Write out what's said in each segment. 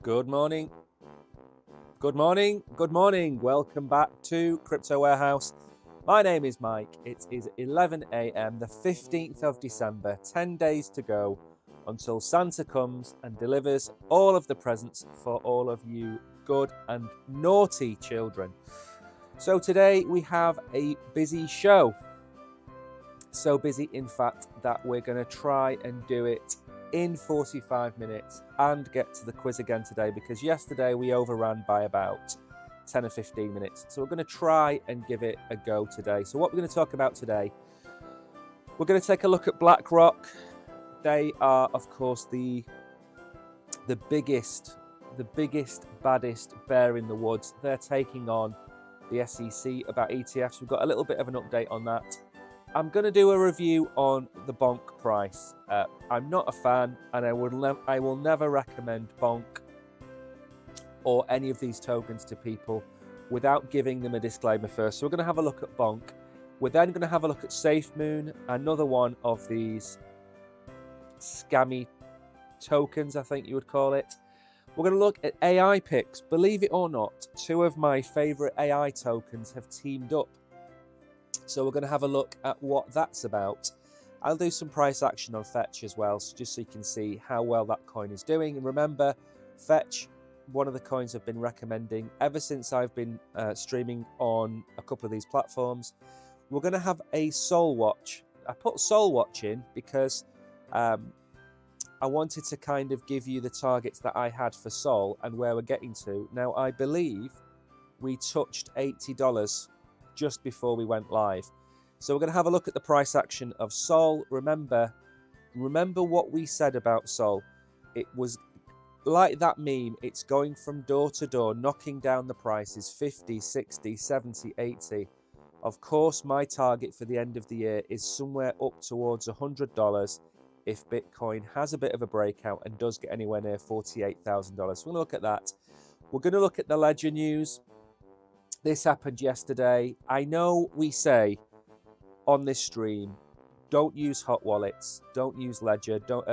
Good morning. Good morning. Good morning. Welcome back to Crypto Warehouse. My name is Mike. It is 11 a.m., the 15th of December, 10 days to go until Santa comes and delivers all of the presents for all of you good and naughty children. So today we have a busy show. So busy, in fact, that we're going to try and do it in 45 minutes and get to the quiz again today, because yesterday we overran by about 10 or 15 minutes. So we're going to try and give it a go today. So what we're going to talk about today, we're going to take a look at BlackRock. They are, of course, the biggest, baddest bear in the woods. They're taking on the SEC about ETFs. We've got a little bit of an update on that. I'm going to do a review on the Bonk price. I'm not a fan, and I will never recommend Bonk or any of these tokens to people without giving them a disclaimer first. So we're going to have a look at Bonk. We're then going to have a look at SafeMoon, another one of these scammy tokens, I think you would call it. We're going to look at AI picks. Believe it or not, two of my favorite AI tokens have teamed up. So we're going to have a look at what that's about. I'll do some price action on Fetch as well, so just so you can see how well that coin is doing. And remember, Fetch, one of the coins I've been recommending ever since I've been streaming on a couple of these platforms. We're going to have a Sol Watch. I put Sol Watch in because I wanted to kind of give you the targets that I had for Sol and where we're getting to. Now, I believe we touched $80 just before we went live. So we're going to have a look at the price action of Sol. Remember what we said about Sol. It was like that meme. It's going from door to door, knocking down the prices 50, 60, 70, 80. Of course, my target for the end of the year is somewhere up towards $100 if Bitcoin has a bit of a breakout and does get anywhere near $48,000. So we're going to look at that. We're going to look at the Ledger news. This happened yesterday. I know we say on this stream, don't use hot wallets, don't use Ledger, don't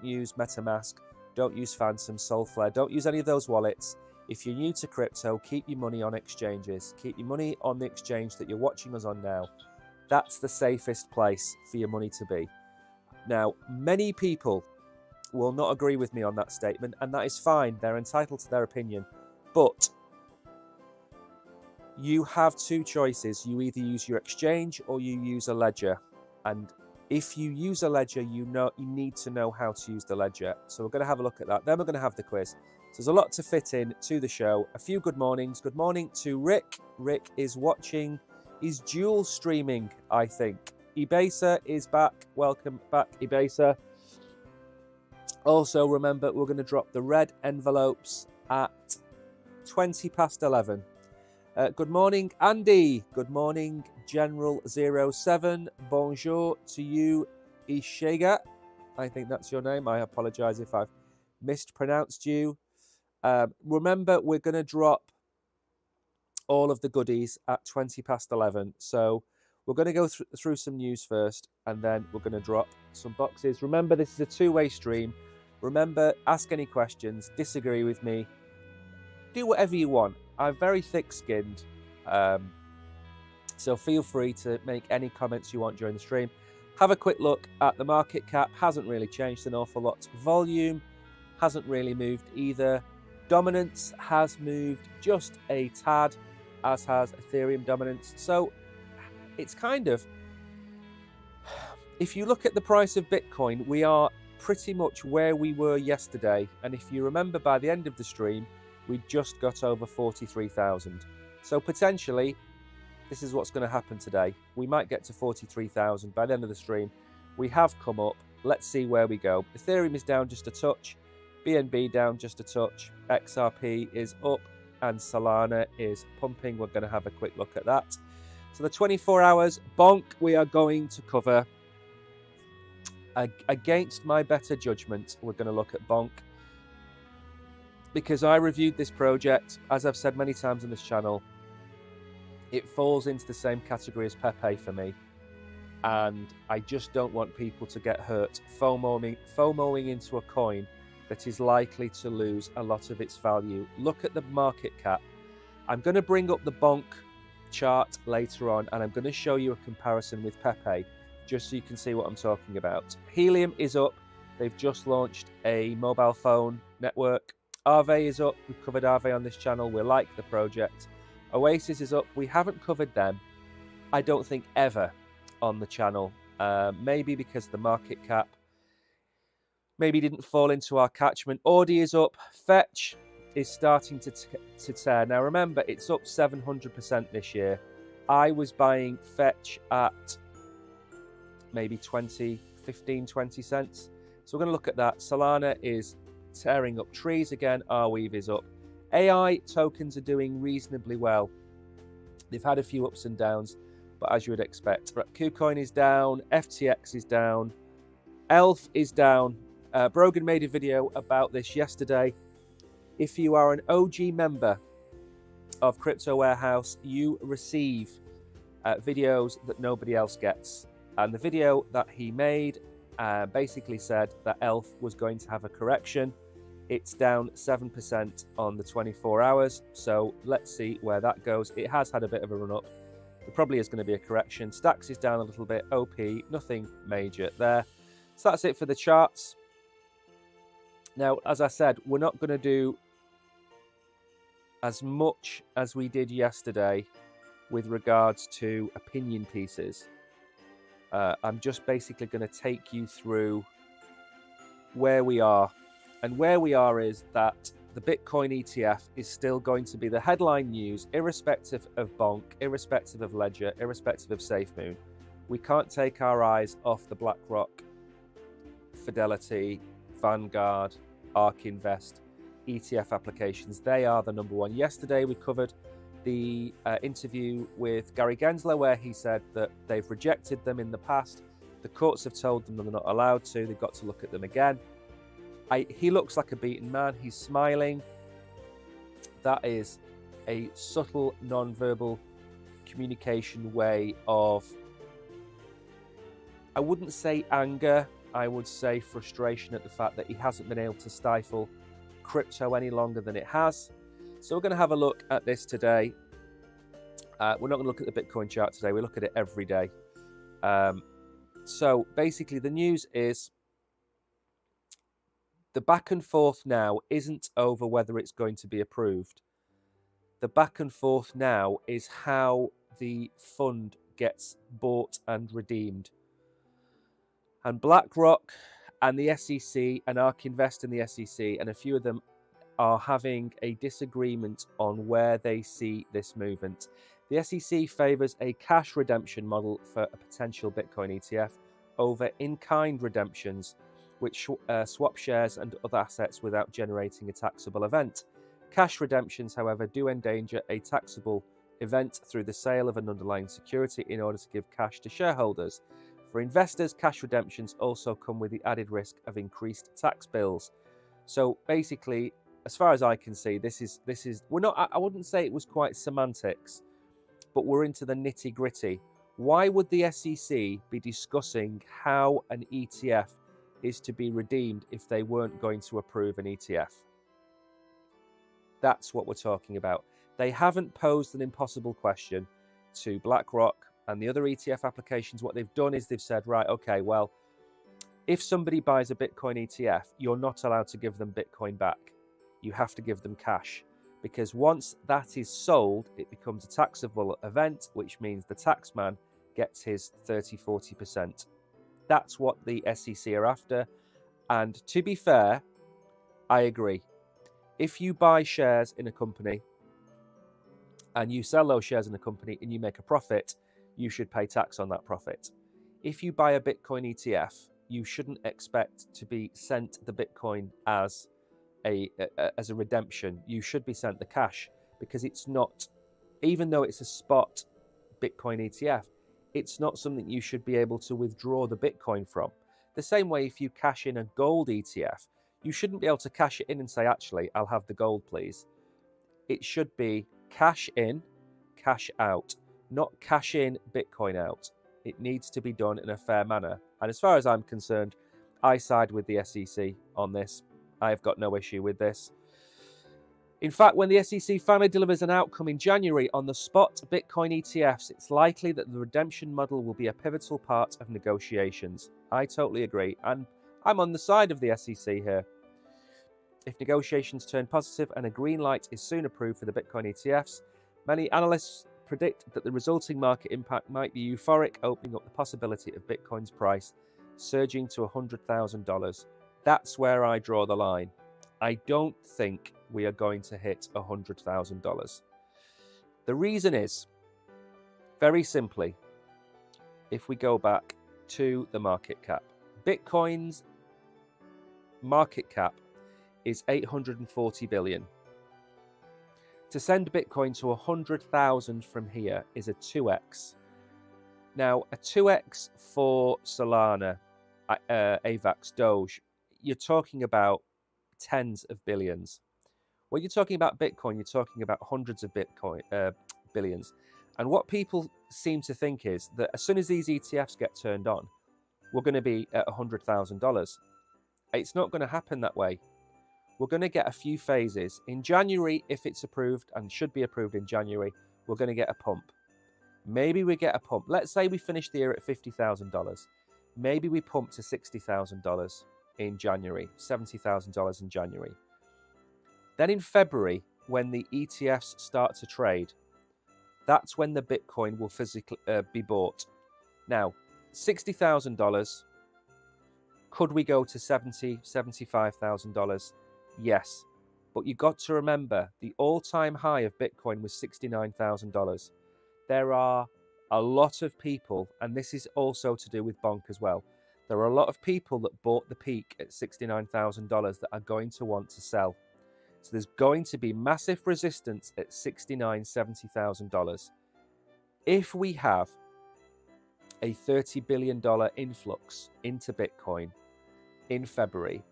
use MetaMask, don't use Phantom, Solflare, don't use any of those wallets. If you're new to crypto, keep your money on exchanges. Keep your money on the exchange that you're watching us on now. That's the safest place for your money to be. Now, many people will not agree with me on that statement, and that is fine. They're entitled to their opinion. But you have two choices. You either use your exchange or you use a ledger. And if you use a ledger, you need to know how to use the ledger. So we're going to have a look at that. Then we're going to have the quiz. So there's a lot to fit in to the show. A few good mornings. Good morning to Rick. Rick is watching. He's dual streaming, I think. Ibasa is back. Welcome back, Ibasa. Also, remember, we're going to drop the red envelopes at 20 past 11. Good morning, Andy. Good morning, General07. Bonjour to you, Ishega. I think that's your name. I apologize if I've mispronounced you. Remember, we're going to drop all of the goodies at 20 past 11. So we're going to go through some news first, and then we're going to drop some boxes. Remember, this is a two-way stream. Remember, ask any questions, disagree with me, do whatever you want. I'm very thick-skinned, so feel free to make any comments you want during the stream. Have a quick look at the market cap. Hasn't really changed an awful lot. Volume hasn't really moved either. Dominance has moved just a tad, as has Ethereum dominance. So it's kind of, if you look at the price of Bitcoin, we are pretty much where we were yesterday. And if you remember, by the end of the stream, we just got over 43,000. So potentially, this is what's going to happen today. We might get to 43,000 by the end of the stream. We have come up. Let's see where we go. Ethereum is down just a touch. BNB down just a touch. XRP is up and Solana is pumping. We're going to have a quick look at that. So the 24 hours Bonk we are going to cover. Against my better judgment, we're going to look at Bonk, because I reviewed this project. As I've said many times on this channel, it falls into the same category as Pepe for me. and I just don't want people to get hurt FOMOing into a coin that is likely to lose a lot of its value. Look at the market cap. I'm going to bring up the Bonk chart later on, and I'm going to show you a comparison with Pepe, just so you can see what I'm talking about. Helium is up. They've just launched a mobile phone network. Aave is up. We've covered Aave on this channel. We like the project. Oasis is up. We haven't covered them, I don't think, ever on the channel. Maybe because the market cap maybe didn't fall into our catchment. Audi is up. Fetch is starting to tear. Now remember, it's up 700% this year. I was buying Fetch at maybe 15, 20 cents. So we're going to look at that. Solana is tearing up trees again. Arweave is up. AI tokens are doing reasonably well. They've had a few ups and downs, but as you would expect. KuCoin is down. FTX is down. ELF is down. Brogan made a video about this yesterday. If you are an OG member of Crypto Warehouse, you receive videos that nobody else gets. And the video that he made basically said that ELF was going to have a correction. It's down 7% on the 24 hours. So let's see where that goes. It has had a bit of a run up. There probably is going to be a correction. Stacks is down a little bit. OP, nothing major there. So that's it for the charts. Now, as I said, we're not going to do as much as we did yesterday with regards to opinion pieces. I'm just basically going to take you through where we are. And where we are is that the Bitcoin ETF is still going to be the headline news, irrespective of Bonk, irrespective of Ledger, irrespective of SafeMoon. We can't take our eyes off the BlackRock, Fidelity, Vanguard, ARK Invest ETF applications. They are the number one. Yesterday we covered the interview with Gary Gensler, where he said that they've rejected them in the past. The courts have told them they're not allowed to. They've got to look at them again. He looks like a beaten man. He's smiling. That is a subtle, non-verbal communication way of, I wouldn't say anger, I would say frustration at the fact that he hasn't been able to stifle crypto any longer than it has. So we're going to have a look at this today. We're not going to look at the Bitcoin chart today. We look at it every day. So basically the news is the back and forth now isn't over whether it's going to be approved. The back and forth now is how the fund gets bought and redeemed. And BlackRock and the SEC and ARK Invest and the SEC and a few of them are having a disagreement on where they see this movement. The SEC favors a cash redemption model for a potential Bitcoin ETF over in-kind redemptions, which swap shares and other assets without generating a taxable event. Cash redemptions, however, do endanger a taxable event through the sale of an underlying security in order to give cash to shareholders. For investors, cash redemptions also come with the added risk of increased tax bills. So basically, as far as I can see, this is we're not, I wouldn't say it was quite semantics, but we're into the nitty-gritty. Why would the SEC be discussing how an ETF is to be redeemed if they weren't going to approve an ETF? That's what we're talking about. They haven't posed an impossible question to BlackRock and the other ETF applications. What they've done is they've said, right, okay, well, if somebody buys a Bitcoin ETF, you're not allowed to give them Bitcoin back. You have to give them cash, because once that is sold, it becomes a taxable event, which means the taxman gets his 30-40%. That's what the SEC are after. And to be fair, I agree. If you buy shares in a company and you sell those shares in a company and you make a profit, you should pay tax on that profit. If you buy a Bitcoin ETF, you shouldn't expect to be sent the Bitcoin as a redemption. You should be sent the cash, because it's not, even though it's a spot Bitcoin ETF, it's not something you should be able to withdraw the Bitcoin from. The same way, if you cash in a gold ETF, you shouldn't be able to cash it in and say, actually, I'll have the gold, please. It should be cash in, cash out, not cash in, Bitcoin out. It needs to be done in a fair manner. And as far as I'm concerned, I side with the SEC on this. I've got no issue with this. In fact, when the SEC finally delivers an outcome in January on the spot Bitcoin ETFs, it's likely that the redemption model will be a pivotal part of negotiations. I totally agree, and I'm on the side of the SEC here. If negotiations turn positive and a green light is soon approved for the Bitcoin ETFs, many analysts predict that the resulting market impact might be euphoric, opening up the possibility of Bitcoin's price surging to $100,000. That's where I draw the line. I don't think we are going to hit $100,000. The reason is, very simply, if we go back to the market cap, Bitcoin's market cap is 840 billion. To send Bitcoin to 100,000 from here is a 2x. Now, a 2x for Solana, AVAX, Doge, you're talking about tens of billions. When you're talking about Bitcoin, you're talking about hundreds of billions. And what people seem to think is that as soon as these ETFs get turned on, we're going to be at $100,000. It's not going to happen that way. We're going to get a few phases. In January, if it's approved, and should be approved in January, we're going to get a pump. Maybe we get a pump. Let's say we finish the year at $50,000. Maybe we pump to $60,000 in January, $70,000 in January. Then in February, when the ETFs start to trade, that's when the Bitcoin will physically be bought. Now, $60,000, could we go to $70,000, $75,000? Yes, but you've got to remember the all-time high of Bitcoin was $69,000. There are a lot of people, and this is also to do with Bonk as well. There are a lot of people that bought the peak at $69,000 that are going to want to sell. So there's going to be massive resistance at $69,000, $70,000. If we have a $30 billion influx into Bitcoin in February,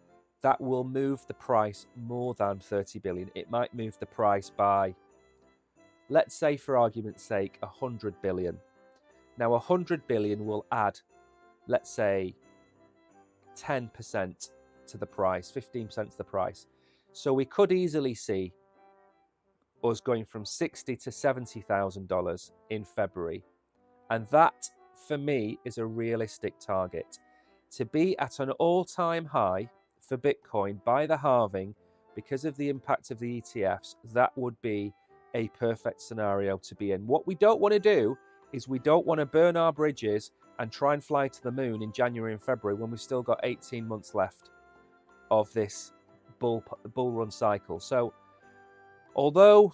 that will move the price more than 30 billion. It might move the price by, let's say for argument's sake, 100 billion. Now 100 billion will add, let's say, 10% to the price, 15% to the price. So we could easily see us going from $60,000 to $70,000 in February. And that, for me, is a realistic target. To be at an all-time high for Bitcoin by the halving, because of the impact of the ETFs, that would be a perfect scenario to be in. What we don't want to do is we don't want to burn our bridges and try and fly to the moon in January and February when we've still got 18 months left of this bull run cycle. So although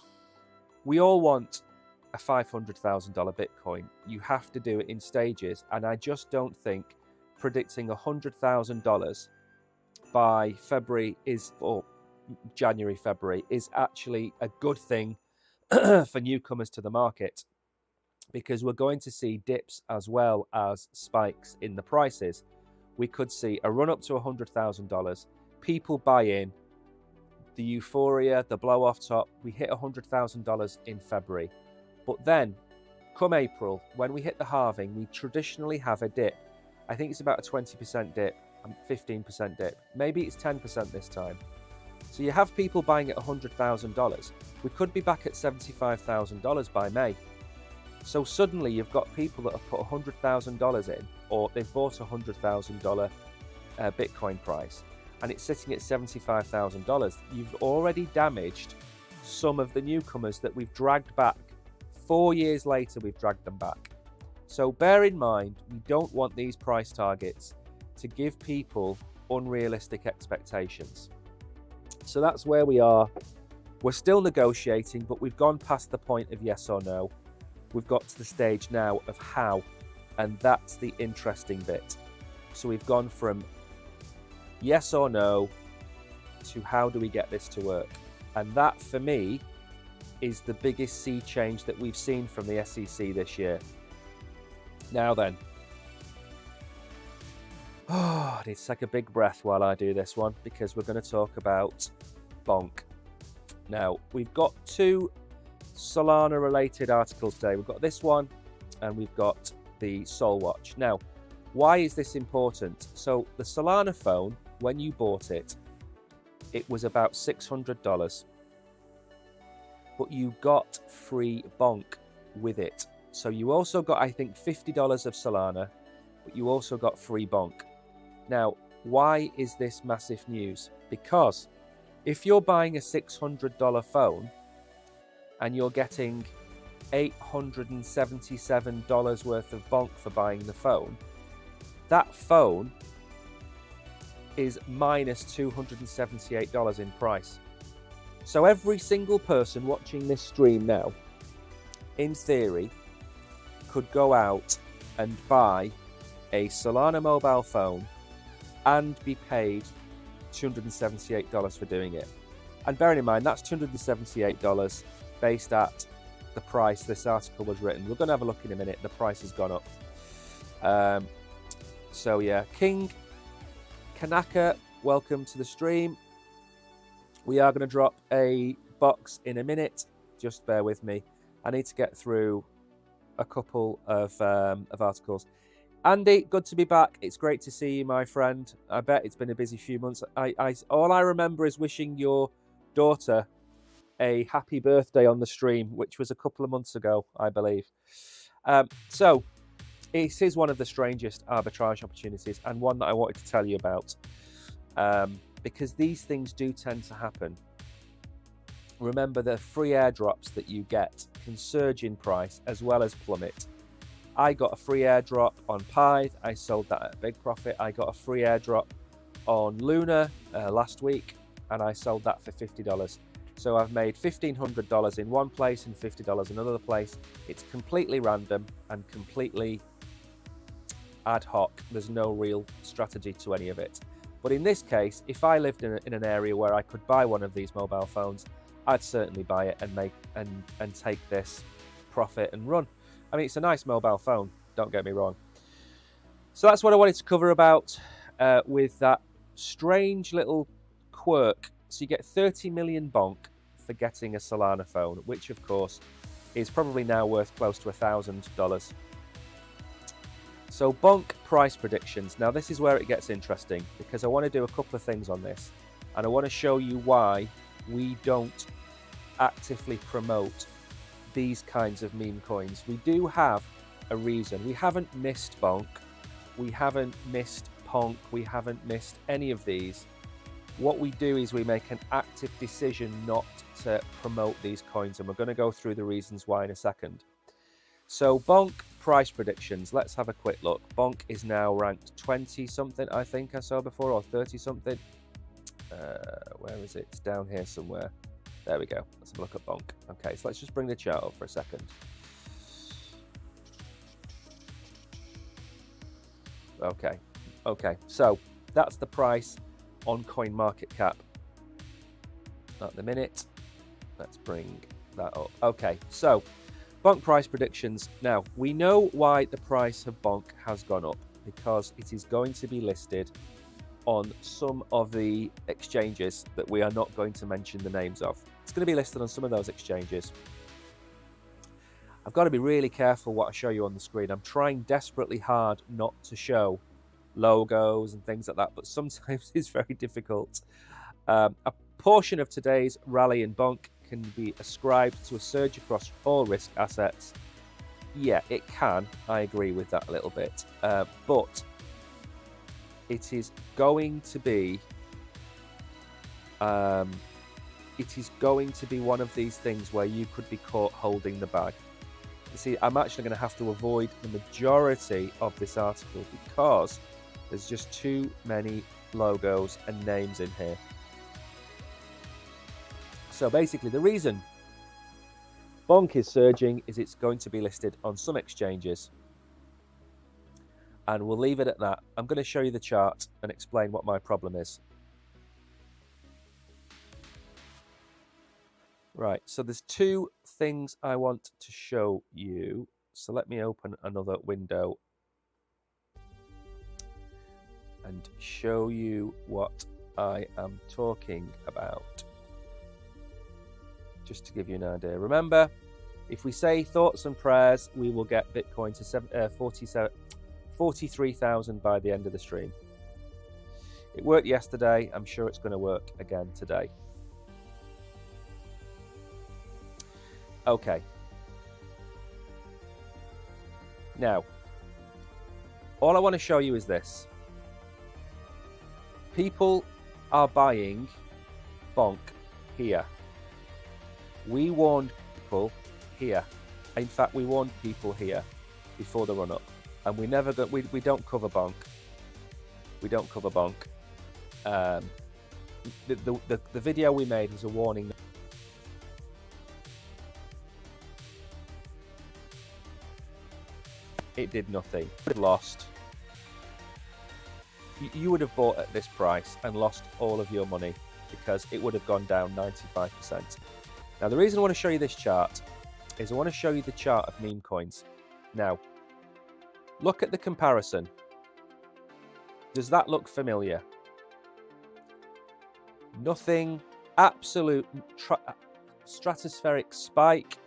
we all want a $500,000 Bitcoin, you have to do it in stages. And I just don't think predicting $100,000 by February or January, February is actually a good thing for newcomers to the market, because we're going to see dips as well as spikes in the prices. We could see a run up to $100,000, people buy in, the euphoria, the blow off top, we hit $100,000 in February. But then, come April, when we hit the halving, we traditionally have a dip. I think it's about a 20% dip, 15% dip. Maybe it's 10% this time. So you have people buying at $100,000. We could be back at $75,000 by May. So suddenly you've got people that have put $100,000 in, or they've bought a $100,000 Bitcoin price, and it's sitting at $75,000. You've already damaged some of the newcomers that we've dragged back. 4 years later, we've dragged them back. So bear in mind, we don't want these price targets to give people unrealistic expectations. So that's where we are. We're still negotiating, but we've gone past the point of yes or no. We've got to the stage now of how, and that's the interesting bit. So we've gone from yes or no to how do we get this to work? And that, for me, is the biggest sea change that we've seen from the SEC this year. Now then, I need to take a big breath while I do this one, because we're going to talk about Bonk. Now, we've got two Solana related articles today. We've got this one and we've got the Sol Watch. Now, why is this important? So the Solana phone, when you bought it, it was about $600, but you got free Bonk with it. So you also got, I think, $50 of Solana, but you also got free Bonk. Now, why is this massive news? Because if you're buying a $600 phone and you're getting $877 worth of Bonk for buying the phone, that phone is minus $278 in price. So every single person watching this stream now, in theory, could go out and buy a Solana mobile phone and be paid $278 for doing it. And bearing in mind, that's $278 based at the price this article was written. We're going to have a look in a minute. The price has gone up. So yeah, King Kanaka, welcome to the stream. We are going to drop a box in a minute. Just bear with me. I need to get through a couple of articles. Andy, good to be back. It's great to see you, my friend. I bet it's been a busy few months. All I remember is wishing your daughter a happy birthday on the stream, which was a couple of months ago, I believe. So it is one of the strangest arbitrage opportunities, and one that I wanted to tell you about, because these things do tend to happen. Remember, the free airdrops that you get can surge in price as well as plummet. I got a free airdrop on Pyth. I sold that at a big profit. I got a free airdrop on Luna last week, and I sold that for $50. So I've made $1,500 in one place and $50 in another place. It's completely random and completely ad hoc. There's no real strategy to any of it. But in this case, if I lived in an area where I could buy one of these mobile phones, I'd certainly buy it and make and take this profit and run. I mean, it's a nice mobile phone, don't get me wrong. So that's what I wanted to cover about with that strange little quirk. So you get 30 million Bonk for getting a Solana phone, which of course is probably now worth close to $1,000. So Bonk price predictions. Now this is where it gets interesting, because I want to do a couple of things on this, and I want to show you why we don't actively promote these kinds of meme coins. We do have a reason. We haven't missed Bonk, we haven't missed Ponk, we haven't missed any of these. What we do is we make an active decision not to promote these coins, and we're going to go through the reasons why in a second. So Bonk price predictions, let's have a quick look. Bonk is now ranked 20 something, I think I saw before, or 30 something. Where is it? It's down here somewhere. There we go. Let's have a look at Bonk. Okay, so let's just bring the chart up for a second. Okay, so that's the price on CoinMarketCap at the minute. Let's bring that up. Okay, so Bonk price predictions. Now, we know why the price of Bonk has gone up, because it is going to be listed on some of the exchanges that we are not going to mention the names of. It's going to be listed on some of those exchanges. I've got to be really careful what I show you on the screen. I'm trying desperately hard not to show logos and things like that, but sometimes it's very difficult. A portion of today's rally in Bonk can be ascribed to a surge across all risk assets. Yeah, it can. I agree with that a little bit. But it is going to be one of these things where you could be caught holding the bag. You see, I'm actually going to have to avoid the majority of this article because there's just too many logos and names in here. So basically, the reason Bonk is surging is it's going to be listed on some exchanges. And we'll leave it at that. I'm going to show you the chart and explain what my problem is. Right, so there's two things I want to show you. So let me open another window and show you what I am talking about. Just to give you an idea. Remember, If we say thoughts and prayers, we will get Bitcoin to 43,000 by the end of the stream. It worked yesterday. I'm sure it's going to work again today. Okay. Now, all I want to show you is this. People are buying Bonk here. We warned people here. In fact, we warned people here before the run-up, and we don't cover Bonk. We don't cover Bonk. The video we made was a warning. It did nothing. It lost. You would have bought at this price and lost all of your money because it would have gone down 95%. Now, the reason I want to show you this chart is I want to show you the chart of meme coins. Now, look at the comparison. Does that look familiar? Nothing, absolute stratospheric spike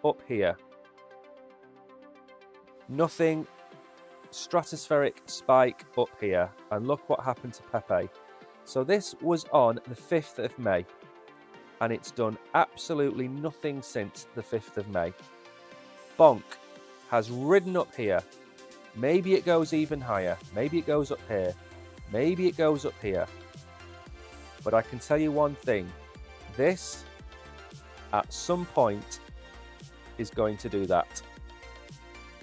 up here. Nothing, stratospheric spike up here. And look what happened to Pepe. So this was on the 5th of May. And it's done absolutely nothing since the 5th of May. Bonk has ridden up here. Maybe it goes even higher. Maybe it goes up here. Maybe it goes up here. But I can tell you one thing. This, at some point, is going to do that.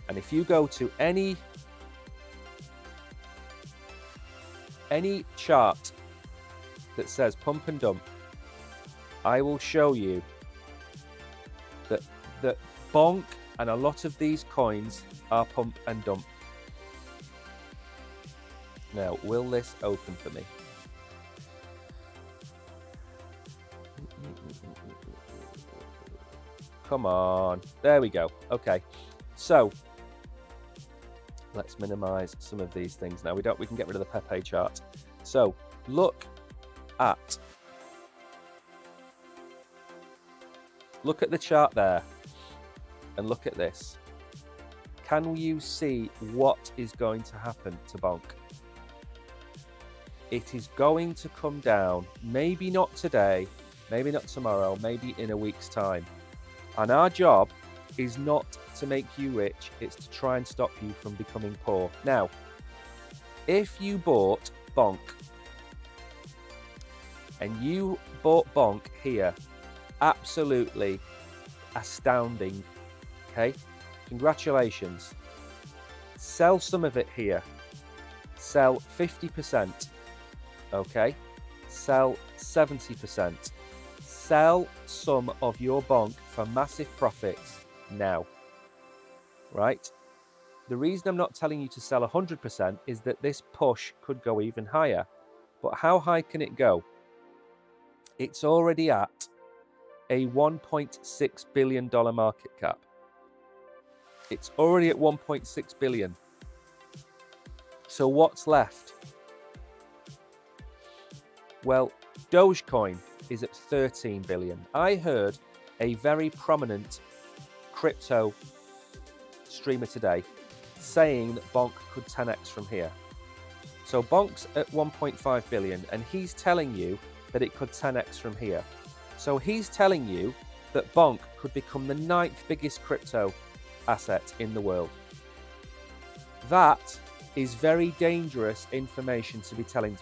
And if you go to any chart that says pump and dump, I will show you that Bonk and a lot of these coins are pump and dump. Now, will this open for me? Come on. There we go. Okay. So, let's minimize some of these things now. We can get rid of the Pepe chart. So, look at the chart there and look at this. Can you see what is going to happen to Bonk? It is going to come down, maybe not today, maybe not tomorrow, maybe in a week's time. And our job is not to make you rich, it's to try and stop you from becoming poor. Now, if you bought Bonk and you bought Bonk here, absolutely astounding. Okay, congratulations. Sell some of it here. Sell 50%. Okay, sell 70%. Sell some of your Bonk for massive profits now. Right? The reason I'm not telling you to sell 100% is that this push could go even higher. But how high can it go? It's already at a $1.6 billion market cap. It's already at 1.6 billion. So what's left? Well, Dogecoin is at 13 billion. I heard a very prominent crypto streamer today saying that Bonk could 10x from here. So Bonk's at 1.5 billion and he's telling you that it could 10x from here. So he's telling you that Bonk could become the 9th biggest crypto asset in the world. That is very dangerous information to be telling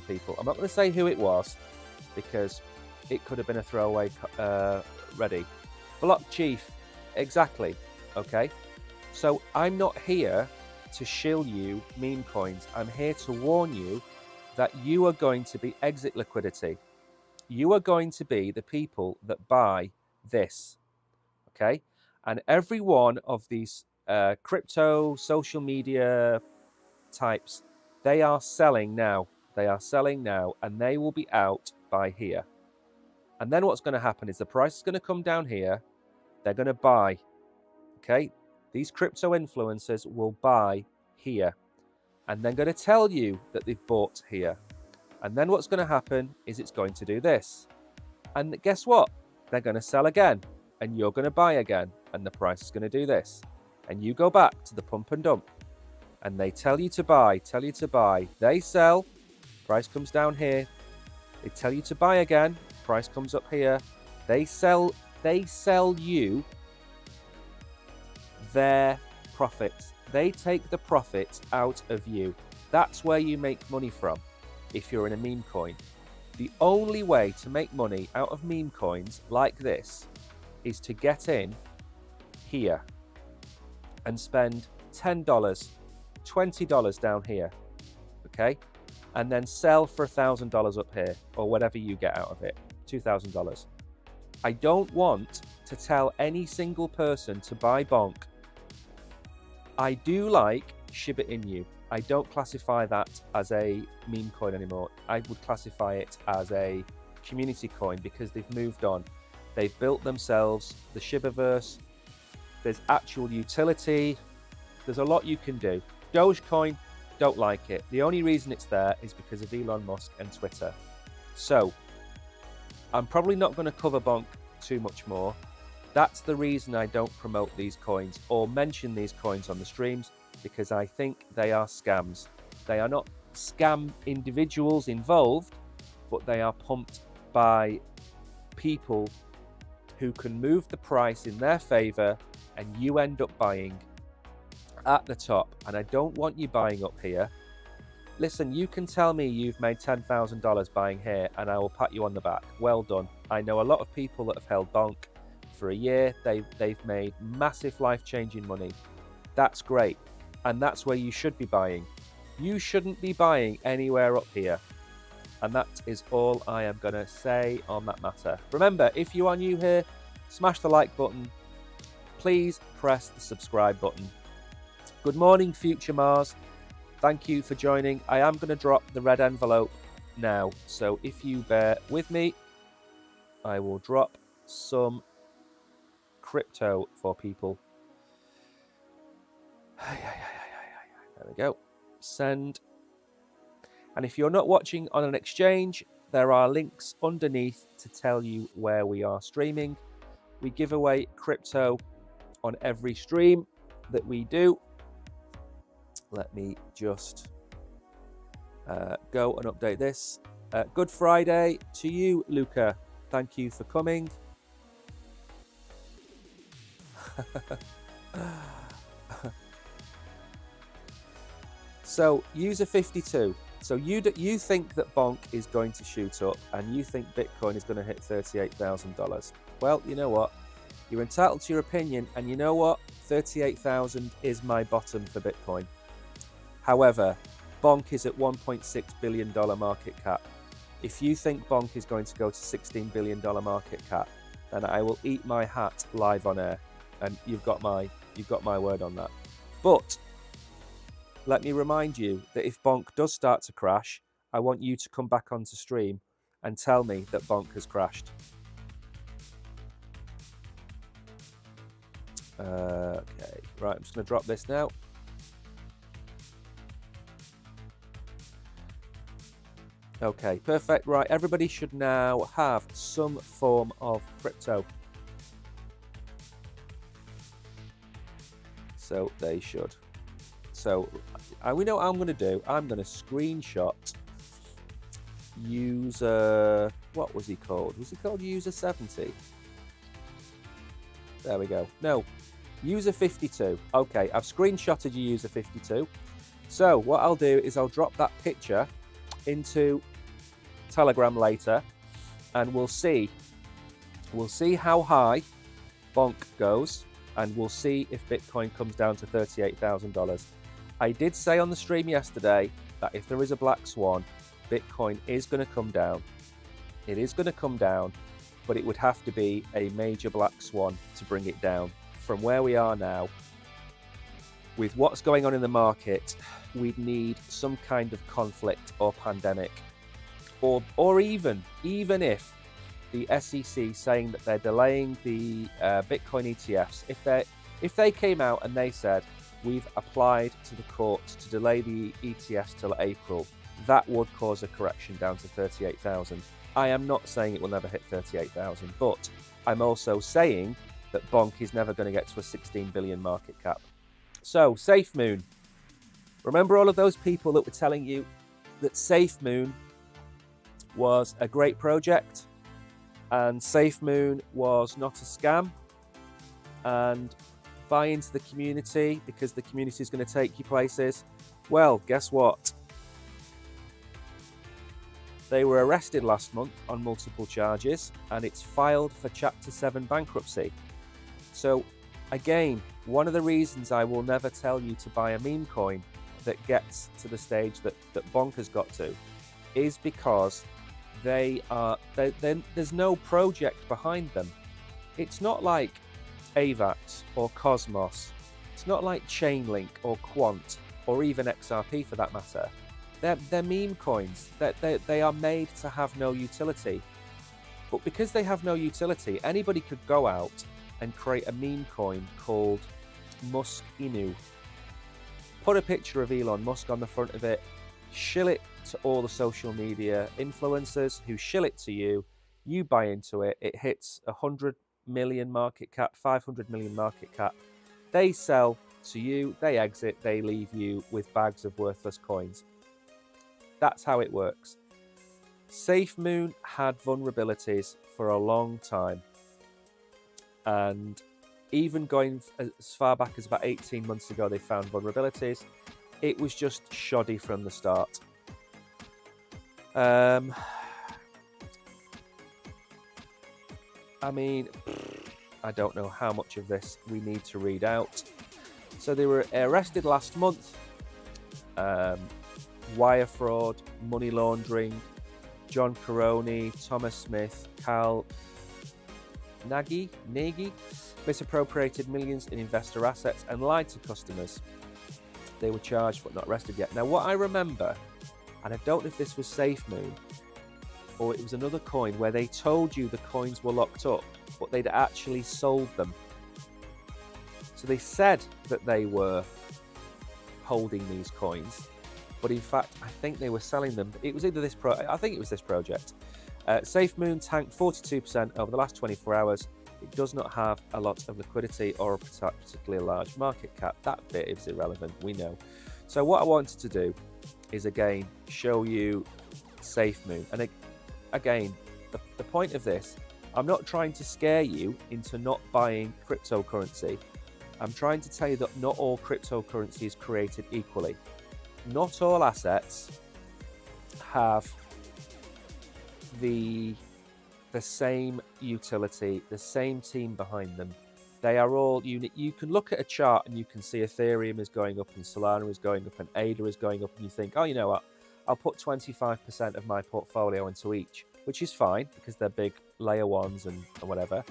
people. I'm not going to say who it was because it could have been a throwaway ready. Block Chief, exactly. Okay, so I'm not here to shill you meme coins. I'm here to warn you that you are going to be exit liquidity. You are going to be the people that buy this. Okay, and every one of these crypto social media types, they are selling now. They are selling now, and they will be out by here. And then what's going to happen is the price is going to come down here. They're going to buy. Okay, these crypto influencers will buy here, and they're going to tell you that they've bought here. And then what's going to happen is it's going to do this. And guess what? They're going to sell again. and you're going to buy again, and the price is going to do this, and you go back to the pump and dump, and they tell you to buy, they sell, price comes down here, they tell you to buy again, price comes up here, they sell you their profits. They take the profits out of you. That's where you make money from if you're in a meme coin. The only way to make money out of meme coins like this is to get in here and spend $10, $20 down here, okay? And then sell for $1,000 up here, or whatever you get out of it, $2,000. I don't want to tell any single person to buy Bonk. I do like SHIB Inu. I don't classify that as a meme coin anymore. I would classify it as a community coin because they've moved on. They've built themselves the Shibiverse. There's actual utility. There's a lot you can do. Dogecoin, don't like it. The only reason it's there is because of Elon Musk and Twitter. So I'm probably not going to cover Bonk too much more. That's the reason I don't promote these coins or mention these coins on the streams, because I think they are scams. They are not scam individuals involved, but they are pumped by people who can move the price in their favor, and you end up buying at the top. And I don't want you buying up here. Listen, you can tell me you've made $10,000 buying here and I will pat you on the back. Well done. I know a lot of people that have held Bonk for a year. They've made massive life-changing money. That's great. And that's where you should be buying. You shouldn't be buying anywhere up here. And that is all I am going to say on that matter. Remember, if you are new here, smash the like button. Please press the subscribe button. Good morning, Future Mars. Thank you for joining. I am going to drop the red envelope now. So if you bear with me, I will drop some crypto for people. There we go. Send. And if you're not watching on an exchange, there are links underneath to tell you where we are streaming. We give away crypto on every stream that we do. Let me just go and update this. Good Friday to you, Luca. Thank you for coming. So, user 52. So you think that Bonk is going to shoot up, and you think Bitcoin is going to hit $38,000. Well, you know what? You're entitled to your opinion, and you know what? 38,000 is my bottom for Bitcoin. However, Bonk is at $1.6 billion market cap. If you think Bonk is going to go to $16 billion market cap, then I will eat my hat live on air, and you've got my word on that. But let me remind you that if Bonk does start to crash, I want you to come back onto stream and tell me that Bonk has crashed. Okay, right, I'm just going to drop this now. Okay, perfect. Right, everybody should now have some form of crypto. So they should. So we know what I'm going to do. I'm going to screenshot user, what was he called? Was he called user 70? There we go. No, user 52. Okay, I've screenshotted you user 52. So what I'll do is I'll drop that picture into Telegram later, and we'll see how high Bonk goes, and we'll see if Bitcoin comes down to $38,000. I did say on the stream yesterday that if there is a black swan, Bitcoin is going to come down. It is going to come down, but it would have to be a major black swan to bring it down. From where we are now, with what's going on in the market, we'd need some kind of conflict or pandemic, or even if the SEC saying that they're delaying the Bitcoin ETFs, if they came out and they said we've applied to the court to delay the ETFs till April, that would cause a correction down to 38,000. I am not saying it will never hit 38,000, but I'm also saying that Bonk is never going to get to a 16 billion market cap. So, SafeMoon. Remember all of those people that were telling you that SafeMoon was a great project and SafeMoon was not a scam, and buy into the community because the community is going to take you places? Well, guess what? They were arrested last month on multiple charges and it's filed for Chapter 7 bankruptcy. So again, one of the reasons I will never tell you to buy a meme coin that gets to the stage that Bonk has got to is because there's no project behind them. It's not like AVAX or Cosmos. It's not like Chainlink or Quant or even XRP for that matter. They're meme coins. They are made to have no utility. But because they have no utility, anybody could go out and create a meme coin called Musk Inu. Put a picture of Elon Musk on the front of it, shill it to all the social media influencers who shill it to you, you buy into it, it hits 100 million market cap, 500 million market cap. They sell to you, they exit, they leave you with bags of worthless coins. That's how it works. SafeMoon had vulnerabilities for a long time. And even going as far back as about 18 months ago, they found vulnerabilities. It was just shoddy from the start. I mean, I don't know how much of this we need to read out. So they were arrested last month. Wire fraud, money laundering, John Caroni, Thomas Smith, Carl Nagy misappropriated millions in investor assets and lied to customers. They were charged but not arrested yet. Now, what I remember, and I don't know if this was SafeMoon or it was another coin where they told you the coins were locked up, but they'd actually sold them. So they said that they were holding these coins, but in fact, I think they were selling them. It was either this I think it was this project. SafeMoon tanked 42% over the last 24 hours. It does not have a lot of liquidity or a particularly large market cap. That bit is irrelevant, we know. So what I wanted to do is again show you SafeMoon. And again, the point of this, I'm not trying to scare you into not buying cryptocurrency. I'm trying to tell you that not all cryptocurrency is created equally. Not all assets have the same utility, the same team behind them. They are all unique. You can look at a chart and you can see Ethereum is going up and Solana is going up and ADA is going up, and you think, oh, you know what, I'll put 25% of my portfolio into each, which is fine because they're big layer ones and whatever.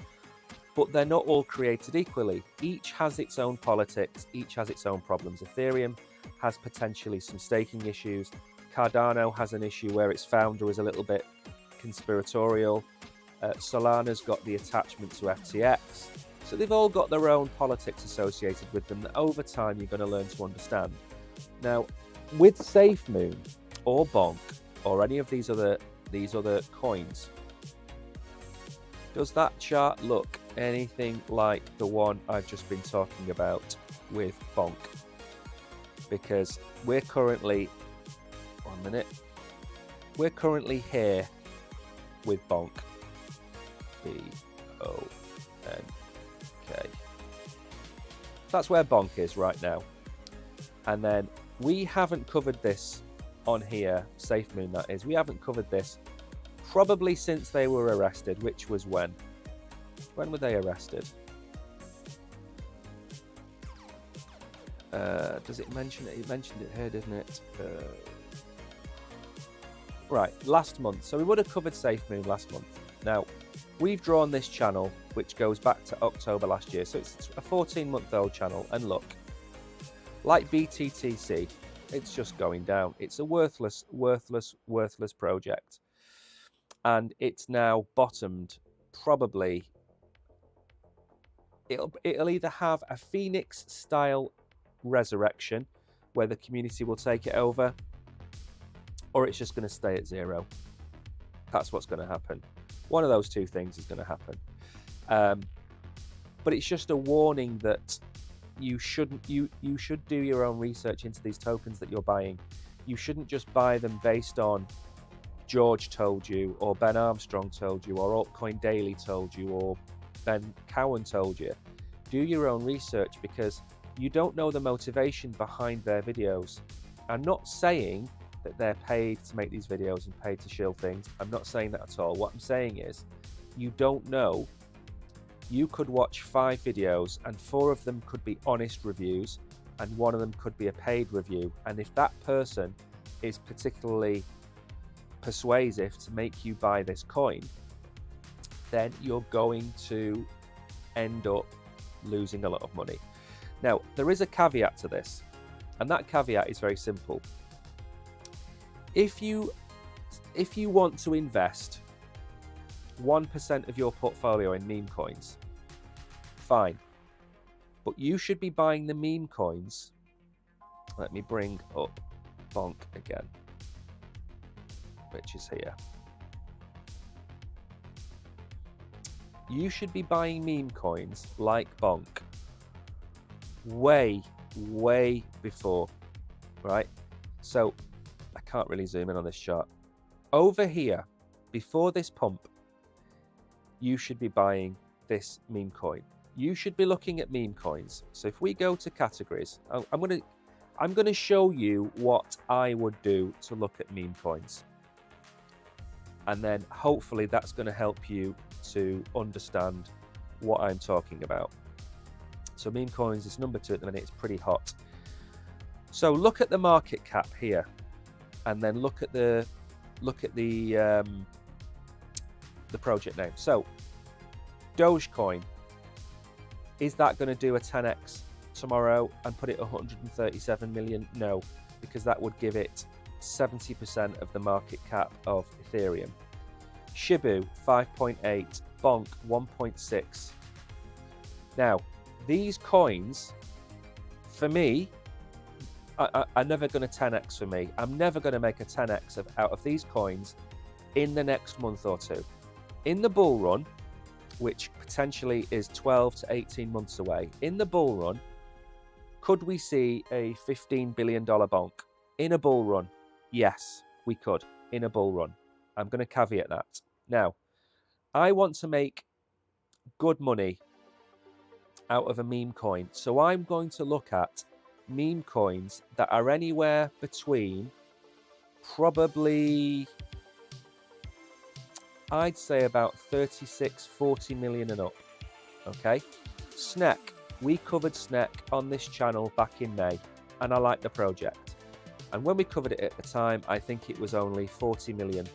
But they're not all created equally. Each has its own politics, each has its own problems. Ethereum has potentially some staking issues. Cardano has an issue where its founder is a little bit conspiratorial. Solana's got the attachment to FTX. So they've all got their own politics associated with them that over time you're going to learn to understand. Now, with SafeMoon or Bonk or any of these other coins, does that chart look anything like the one I've just been talking about with Bonk? Because we're currently, we're currently here with Bonk. B-O-N-K. That's where Bonk is right now. And then we haven't covered this on here, SafeMoon that is. We haven't covered this probably since they were arrested, which was when? When were they arrested? Does it mention it? It mentioned it here, didn't it? Right, last month. So we would have covered SafeMoon last month. Now, we've drawn this channel, which goes back to October last year. So it's a 14-month-old channel. And look, like BTTC, it's just going down. It's a worthless project. And it's now bottomed. Probably, it'll either have a Phoenix-style resurrection, where the community will take it over, or it's just going to stay at zero. That's what's going to happen. One of those two things is going to happen. But it's just a warning that you should do your own research into these tokens that you're buying. You shouldn't just buy them based on George told you, or Ben Armstrong told you, or Altcoin Daily told you, or Ben Cowan told you. Do your own research, because you don't know the motivation behind their videos. I'm not saying that they're paid to make these videos and paid to shill things. I'm not saying that at all. What I'm saying is, you don't know. You could watch 5 videos and 4 of them could be honest reviews and 1 of them could be a paid review. And if that person is particularly persuasive to make you buy this coin, then you're going to end up losing a lot of money. Now, there is a caveat to this, and that caveat is very simple. If you want to invest 1% of your portfolio in meme coins, fine. But you should be buying the meme coins. Let me bring up Bonk again, which is here. You should be buying meme coins like Bonk way before, right? So I can't really zoom in on this chart. Over here, before this pump, you should be buying this meme coin. You should be looking at meme coins. So if we go to categories, I'm going to show you what I would do to look at meme coins. And then hopefully that's going to help you to understand what I'm talking about. So meme coins is number 2 at the minute. It's pretty hot. So look at the market cap here, and then look at the project name. So Dogecoin, is that going to do a 10x tomorrow and put it 137 million? No, because that would give it 70% of the market cap of Ethereum. SHIB 5.8, Bonk 1.6. Now, these coins, for me, are never going to 10x for me. I'm never going to make a 10x out of these coins in the next month or 2. In the bull run, which potentially is 12 to 18 months away, in the bull run, could we see a $15 billion Bonk? In a bull run, yes, we could, in a bull run. I'm going to caveat that. Now, I want to make good money out of a meme coin, so I'm going to look at meme coins that are anywhere between probably, I'd say about 36, 40 million and up. Okay, SNEC, we covered SNEC on this channel back in May, and I like the project. And when we covered it at the time, I think it was only 40 million.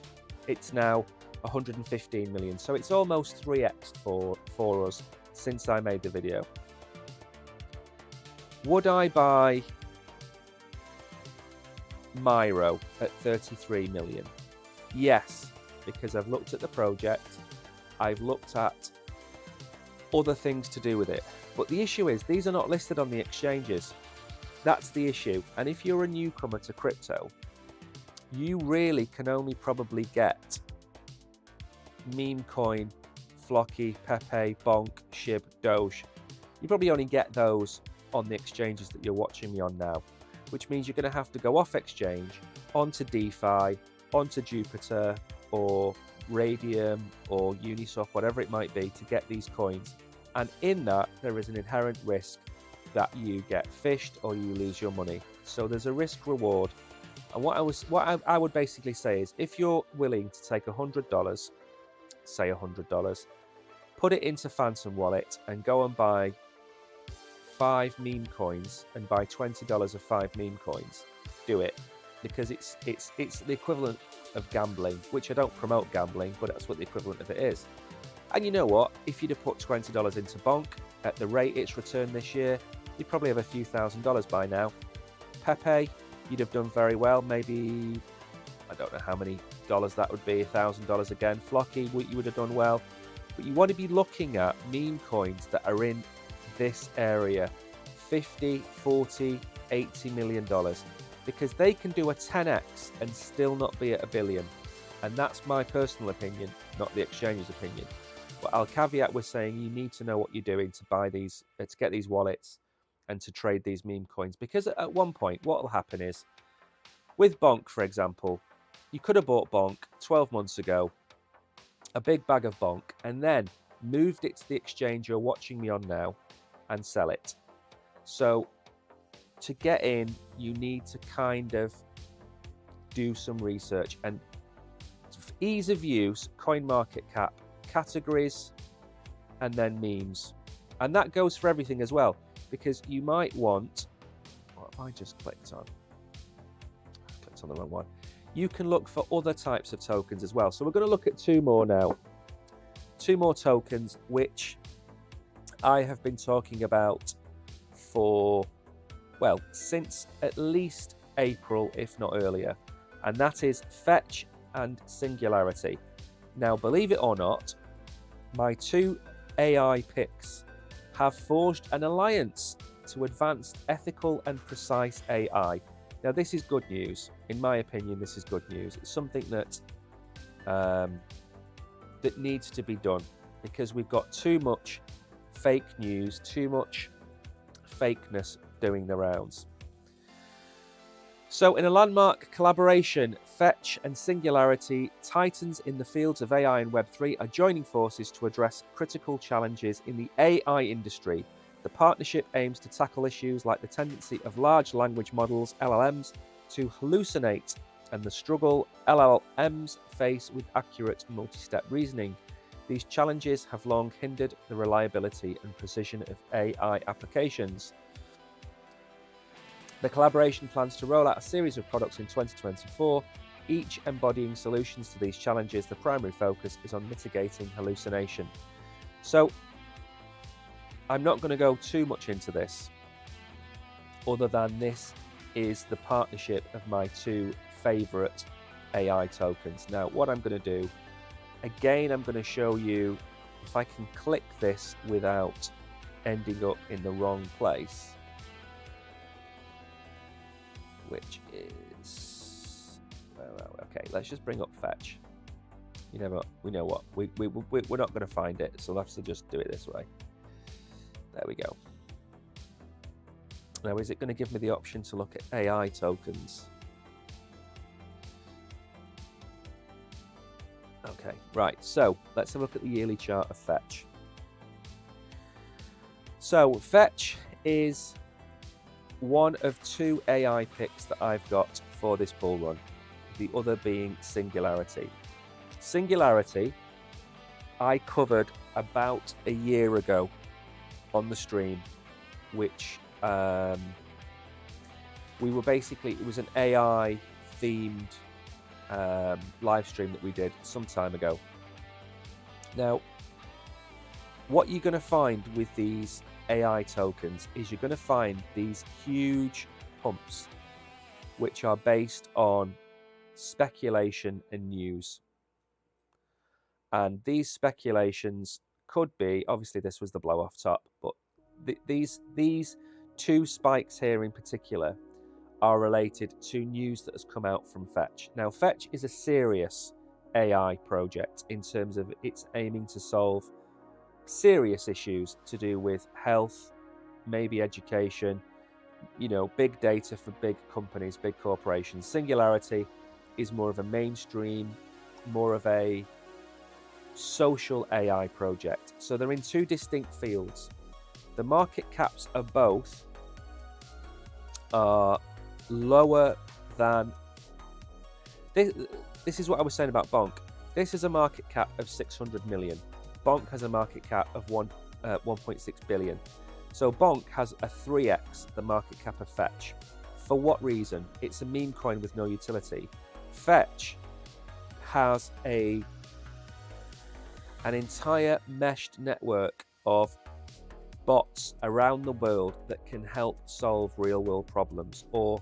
It's now 115 million, so it's almost 3x for us since I made the video. Would I buy Myro at 33 million? Yes, because I've looked at the project, I've looked at other things to do with it. But the issue is, these are not listed on the exchanges. That's the issue. And if you're a newcomer to crypto, you really can only probably get meme coin, Flocky, Pepe, Bonk, SHIB, Doge. You probably only get those on the exchanges that you're watching me on now, which means you're going to have to go off exchange onto DeFi, onto Jupiter or Radium or Uniswap, whatever it might be, to get these coins. And in that, there is an inherent risk that you get fished or you lose your money. So there's a risk reward. And what I would basically say is, if you're willing to take $100, say $100, put it into Phantom Wallet and go and buy 5 meme coins and buy $20 of 5 meme coins, do it, because it's the equivalent of gambling, which I don't promote gambling, but that's what the equivalent of it is. And you know what? If you'd have put $20 into Bonk at the rate it's returned this year, you'd probably have a few $1,000s by now. Pepe, you'd have done very well. Maybe, I don't know how many dollars that would be, $1,000 again. Flocky, you would have done well. But you want to be looking at meme coins that are in this area, 50, 40, 80 million dollars, because they can do a 10x and still not be at $1 billion. And that's my personal opinion, not the exchange's opinion. But I'll caveat with saying you need to know what you're doing to buy these, to get these wallets and to trade these meme coins. Because at one point, what will happen is, with Bonk, for example, you could have bought Bonk 12 months ago, a big bag of Bonk, and then moved it to the exchange you're watching me on now and sell it. So to get in, you need to kind of do some research. And for ease of use, CoinMarketCap, categories, and then memes. And that goes for everything as well, because you might want, what have I just clicked on? I clicked on the wrong one. You can look for other types of tokens as well. So we're going to look at two more now. Two more tokens, which I have been talking about for, well, since at least April, if not earlier. And that is Fetch and Singularity. Now, believe it or not, my two AI picks have forged an alliance to advance ethical and precise AI. Now, this is good news. In my opinion, this is good news. It's something that that needs to be done, because we've got too much fake news, too much fakeness doing the rounds. So in a landmark collaboration, Fetch and Singularity, titans in the fields of AI and Web3, are joining forces to address critical challenges in the AI industry. The partnership aims to tackle issues like the tendency of large language models, LLMs, to hallucinate, and the struggle LLMs face with accurate multi-step reasoning. These challenges have long hindered the reliability and precision of AI applications. The collaboration plans to roll out a series of products in 2024, each embodying solutions to these challenges. The primary focus is on mitigating hallucination. So I'm not going to go too much into this, other than this is the partnership of my two favorite AI tokens. Now, what I'm going to do, again, I'm going to show you if I can click this without ending up in the wrong place, which is, okay, let's just bring up Fetch. You know what, we're not going to find it, so we'll have to just do it this way. There we go. Now, is it going to give me the option to look at AI tokens? Okay, right, so let's have a look at the yearly chart of Fetch. So Fetch is one of two AI picks that I've got for this bull run, the other being Singularity. Singularity, I covered about a year ago on the stream, which we were basically, it was an AI themed live stream that we did some time ago. Now, what you're going to find with these AI tokens is you're going to find these huge pumps, which are based on speculation and news. And these speculations could be, obviously this was the blow off top, but these two spikes here in particular are related to news that has come out from Fetch. Now, Fetch is a serious AI project in terms of it's aiming to solve serious issues to do with health, maybe education, you know, big data for big companies, big corporations. Singularity is more of a mainstream, more of a social AI project. So they're in two distinct fields. The market caps of both are lower than this is what I was saying about Bonk. This is a market cap of 600 million. Bonk has a market cap of 1.6 billion. So Bonk has a 3x the market cap of Fetch. For what reason? It's a meme coin with no utility. Fetch has an entire meshed network of bots around the world that can help solve real world problems or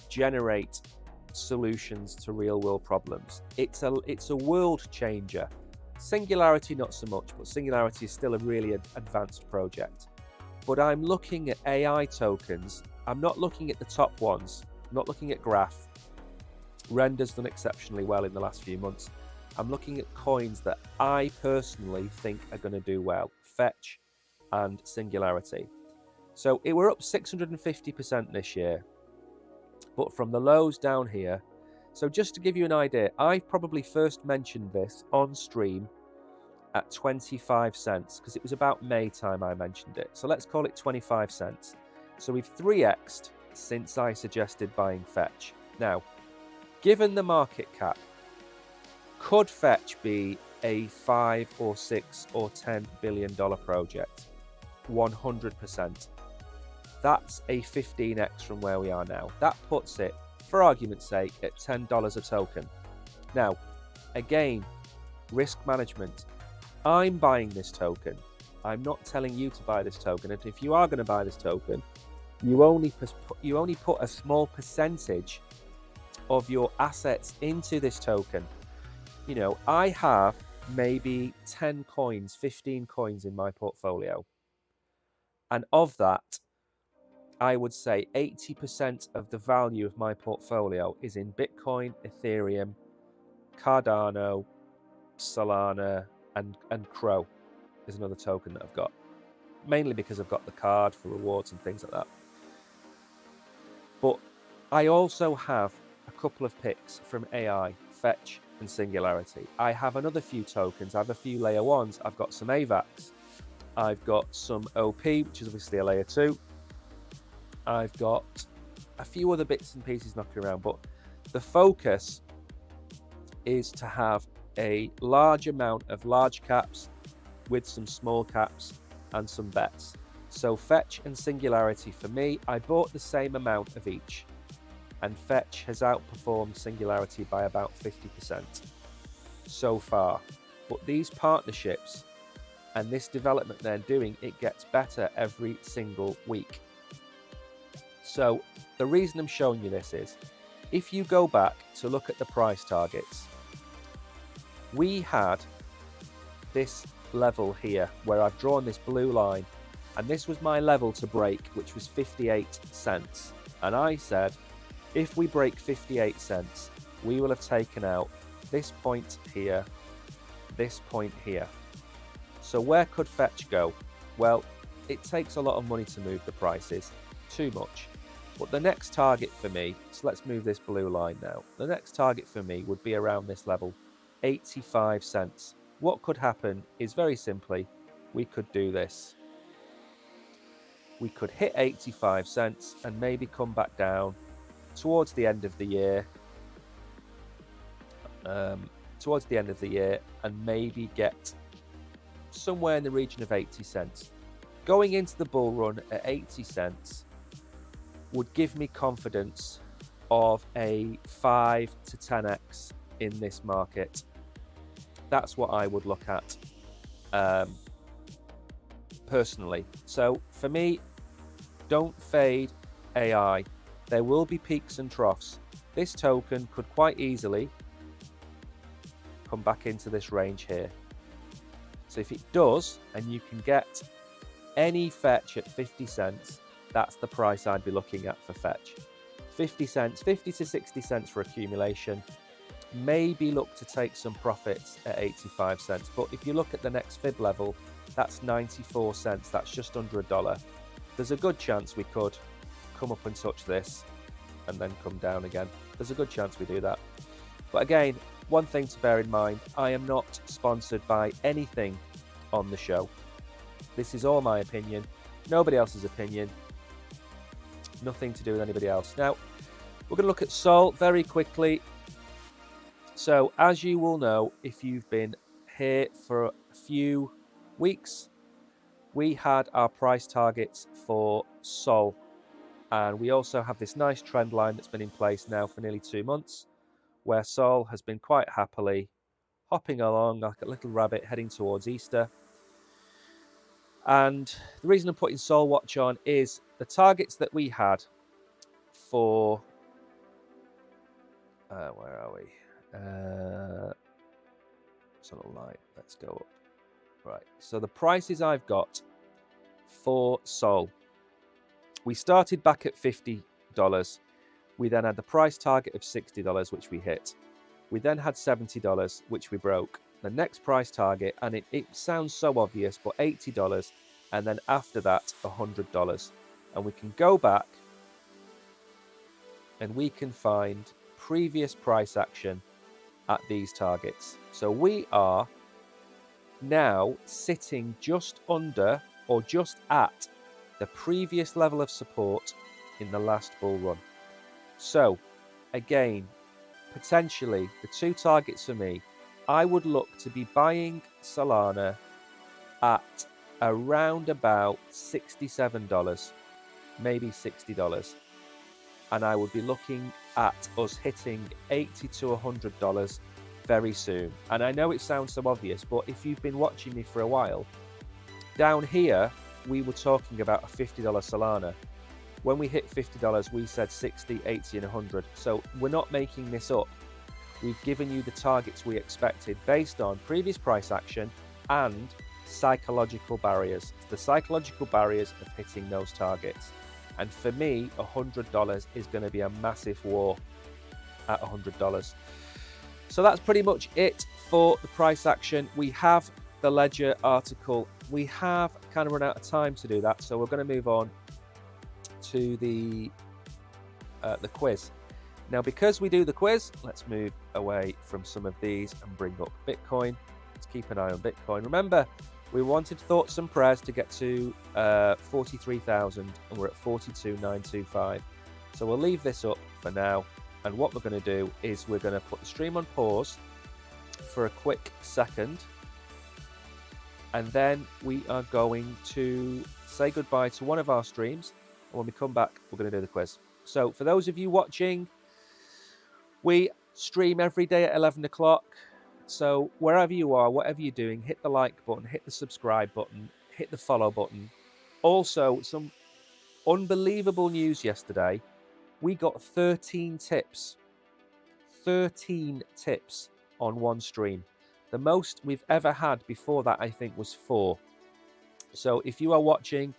generate solutions to real world problems. It's a world changer. Singularity not so much, but Singularity is still a really advanced project. But I'm looking at AI tokens. I'm not looking at the top ones. I'm not looking at Graph. Render's done exceptionally well in the last few months. I'm looking at coins that I personally think are going to do well. Fetch and Singularity. So it were up 650% this year. But from the lows down here, so just to give you an idea, I probably first mentioned this on stream at 25 cents because it was about May time I mentioned it. So let's call it 25 cents. So we've 3x'd since I suggested buying Fetch. Now, given the market cap, could Fetch be a 5 or 6 or $10 billion project? 100%. That's a 15x from where we are now. That puts it, for argument's sake, at $10 a token. Now, again, risk management. I'm buying this token. I'm not telling you to buy this token. And if you are going to buy this token, you only put a small percentage of your assets into this token. You know, I have maybe 10 coins, 15 coins in my portfolio. And of that, I would say 80% of the value of my portfolio is in Bitcoin, Ethereum, Cardano, Solana, and Crow is another token that I've got. Mainly because I've got the card for rewards and things like that. But I also have a couple of picks from AI, Fetch and Singularity. I have another few tokens. I have a few layer 1s. I've got some AVAX. I've got some OP, which is obviously a layer 2. I've got a few other bits and pieces knocking around, but the focus is to have a large amount of large caps with some small caps and some bets. So Fetch and Singularity for me, I bought the same amount of each, and Fetch has outperformed Singularity by about 50% so far. But these partnerships and this development they're doing, it gets better every single week. So the reason I'm showing you this is, if you go back to look at the price targets, we had this level here where I've drawn this blue line, and this was my level to break, which was 58 cents. And I said, if we break 58 cents, we will have taken out this point here, this point here. So where could Fetch go? Well, it takes a lot of money to move the prices, too much. But the next target for me, so let's move this blue line now. The next target for me would be around this level, 85 cents. What could happen is very simply, we could do this. We could hit 85 cents and maybe come back down towards the end of the year. And maybe get somewhere in the region of 80 cents. Going into the bull run at 80 cents would give me confidence of a 5 to 10x in this market. That's what I would look at personally. So for me, don't fade AI. There will be peaks and troughs. This token could quite easily come back into this range here. So if it does, and you can get any Fetch at 50 cents, that's the price I'd be looking at for Fetch. 50 cents, 50 to 60 cents for accumulation. Maybe look to take some profits at 85 cents. But if you look at the next fib level, that's 94 cents. That's just under $1. There's a good chance we could come up and touch this and then come down again. There's a good chance we do that. But again, one thing to bear in mind, I am not sponsored by anything on the show. This is all my opinion, nobody else's opinion, nothing to do with anybody else. Now, we're going to look at Sol very quickly. So, as you will know, if you've been here for a few weeks, we had our price targets for Sol. And we also have this nice trend line that's been in place now for nearly 2 months, where Sol has been quite happily hopping along like a little rabbit heading towards Easter. And the reason I'm putting Sol Watch on is the targets that we had for... where are we? It's on a line. Let's go up. Right. So the prices I've got for Sol. We started back at $50. We then had the price target of $60, which we hit. We then had $70, which we broke. The next price target, and it sounds so obvious, but $80, and then after that, $100. And we can go back and we can find previous price action at these targets. So we are now sitting just under or just at the previous level of support in the last bull run. So again, potentially the two targets for me, I would look to be buying Solana at around about $67, maybe $60. And I would be looking at us hitting $80 to $100 very soon. And I know it sounds so obvious, but if you've been watching me for a while, down here, we were talking about a $50 Solana. When we hit $50, we said 60, 80, and 100. So we're not making this up. We've given you the targets we expected based on previous price action and psychological barriers. The psychological barriers of hitting those targets. And for me, $100 is going to be a massive war at $100. So that's pretty much it for the price action. We have the Ledger article. We have kind of run out of time to do that, so we're going to move on to the quiz. Now, because we do the quiz, let's move away from some of these and bring up Bitcoin. Let's keep an eye on Bitcoin. Remember, we wanted thoughts and prayers to get to 43,000, and we're at 42,925. So we'll leave this up for now. And what we're going to do is we're going to put the stream on pause for a quick second. And then we are going to say goodbye to one of our streams. And when we come back, we're going to do the quiz. So for those of you watching, we stream every day at 11 o'clock. So wherever you are, whatever you're doing, hit the like button, hit the subscribe button, hit the follow button. Also, some unbelievable news yesterday. We got 13 tips. 13 tips on one stream. The most we've ever had before that, I think, was 4. So if you are watching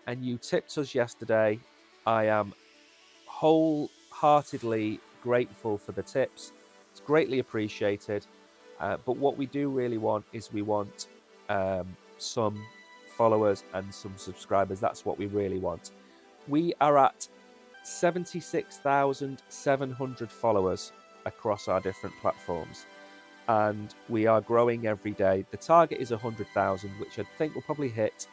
and you tipped us yesterday, I am wholeheartedly grateful for the tips. It's greatly appreciated. But what we do really want is we want some followers and some subscribers. That's what we really want. We are at 76,700 followers across our different platforms, and we are growing every day. The target is 100,000, which I think we'll probably hit